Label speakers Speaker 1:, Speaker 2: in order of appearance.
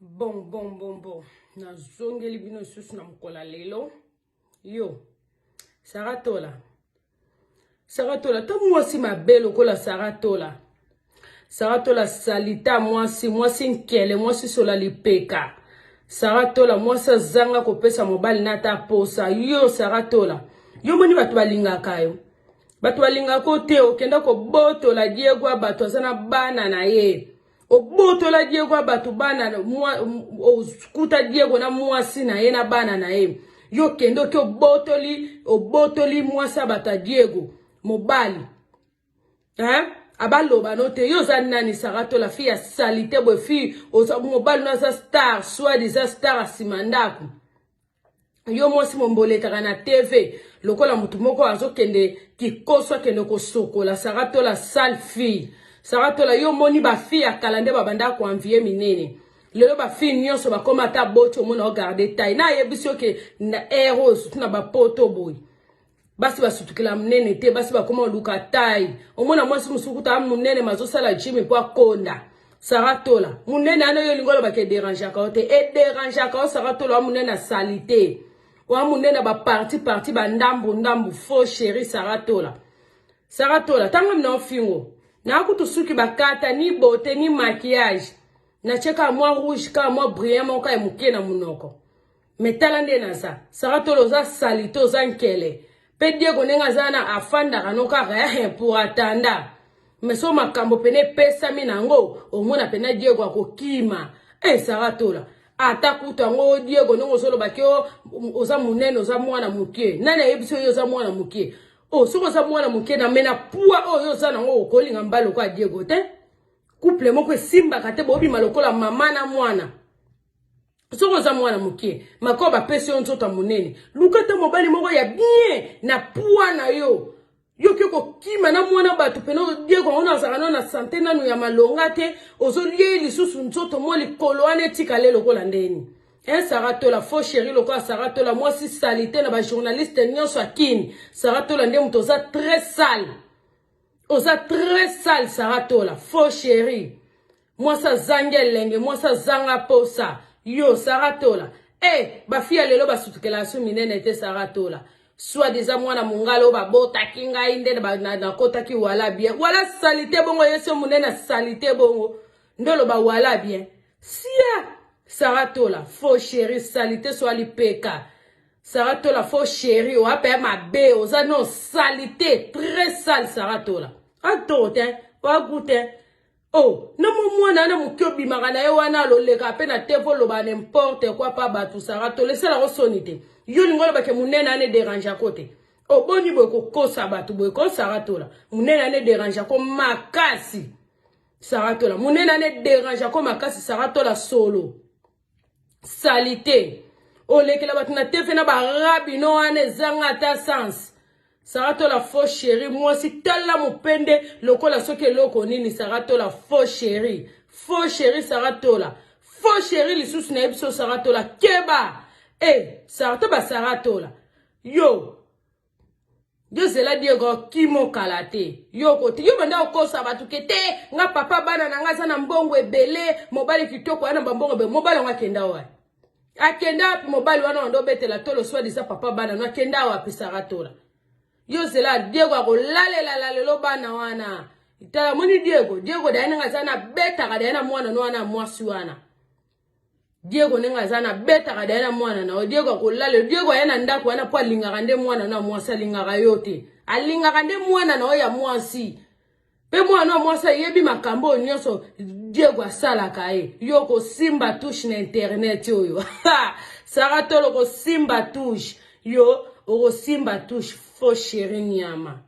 Speaker 1: Bon. Na zongeli bino susu na mkola lelo. Yo. Saratola. Ta mwasi mabelo kola Saratola. Saratola salita mwasi nkele, mwasi sola lipeka. Saratola mwasi zanga kopesa mobali nata posa. Yo Saratola. Yo moni batu balingaka yo. Batu balingako te okenda ko boto la Diego batu azana bana na ye. Oboto la Diego batu bana skuta Diego na mwasi na ye na bana na ye. Yo kendo ke obotoli mwasa bata Diego mobali. Abaloba note yo za nani Saratola fille ya salite bo fille oza mobali na za star soit des star asimandako. Yo mwasi momboleka na TV lokola mutu moko azokende kikoswa kende ko sokola Saratola sale fille. Saratola yo moni ba fille ya kalande babanda ko envier minene. Lelo ba fille nyonso bakoma ta bocho mona regarder taille. Na yebisio ke na eros tuna ba poto boy. Basi basutukila mnene te basi bakoma luka taille. Omona mwasi musukuta munene mazosala gym po akonda. Saratola munene ano yo lingolo ba ke déranger ka te e déranger ka Saratola munene salite. Wa munene ba parti ba ndambu faux chéri Saratola. Saratola tango mna ofingo. Na kutu suki bakata ni beauté ni maquillage. Na cheka moi rouge ka moi brillant mon ka muke na munoko. Metalande na sa. Saratola za salito za nkele. Pe Diego nenga zana afanda kanoka rehe pour atanda. Meso makambo pene pesa minango. Omona pena Diego akokima. Saratola. Atakuta ngo Diego nongo solo bakyo oza munene oza mwana muke. Nani ayebiso yo oza mwana muke. Soko za mwana muke na mena pua yo za nango okolinga mbalo kwa Diego te. Couple moko simba kate bobi malokola mama na mwana. Soko za mwana muke. Makoba pesi yo nzota munene. Lukata mobali moko ya bien na pua na yo. Yo kyoko kima na mwana batu peno Diego ona zakano na sante nanu ya malonga te. Ozo liye lisusu nzoto mo likolo ane tika le lokola ndeni. Saratola faux chéri lokola Saratola mwasi salite na ba journaliste nyonso akini. Saratola nde muto oza très sale. Oza très sale Saratola faux chéri. Mwasa zangelenge mwasa zanga posa. Yo Saratola. Ba fia lelo basutukela su minene te Saratola. Soit des mwana mungalo ba bota kinga inde na kota ki wala bien. Wala salite bongo yeso munena salite bongo. Ndolo ba wala bien. Sia Saratola faux chéri salite soit lipeka. Saratola faux chéri o ape ma be oza no salite très sale Saratola. Atote wa goute. Na mwana na mukyobi magana yo wana loleka pe na tevo loba n'importe quoi pa batu Saratola sala rosonite. Yo lingolo bake munena ane déranger kote. Boni boy ko kosa batu boy ko Saratola. Munena ane déranger ko makasi. Saratola munena ane déranger ko makasi Saratola solo. Salite. Lekela batu na tefe na barabi no ane zanga ta sens. Saratola faux chéri mwasi tala mupende lokola soke loko nini Saratola faux chéri. Faux chéri Saratola. Faux chéri lisusu na ebiso Saratola keba. Saratola. Yo zela Diego kimo kalate. Yo kote. Yo banda okosa batu kete. Nga papa bana na nga sana mbongo ebele. Mobali kitoko wana mbongo ebele. Mobali nga kenda wa. Akenda wapi mobali wana ndo bete la tolo swa disa papa bana. Nga kenda wapi Saratola. Yo zela Diego ako lalo bana wana. Itala moni Diego daina nga sana beta kadaina mwana no wana mwasi wana. Diego nenga zana beta kadaina mwana na Diego kolale Diego yana ndako wana po linga nde mwana na mwasa linga yote alinga nde mwana na ya mwasi pe mwana mwasa yebi makambo nyonso Diego asala kae yoko simba touche na internet yo Saratola ko simba touche yo oko simba touche faux chéri nyama.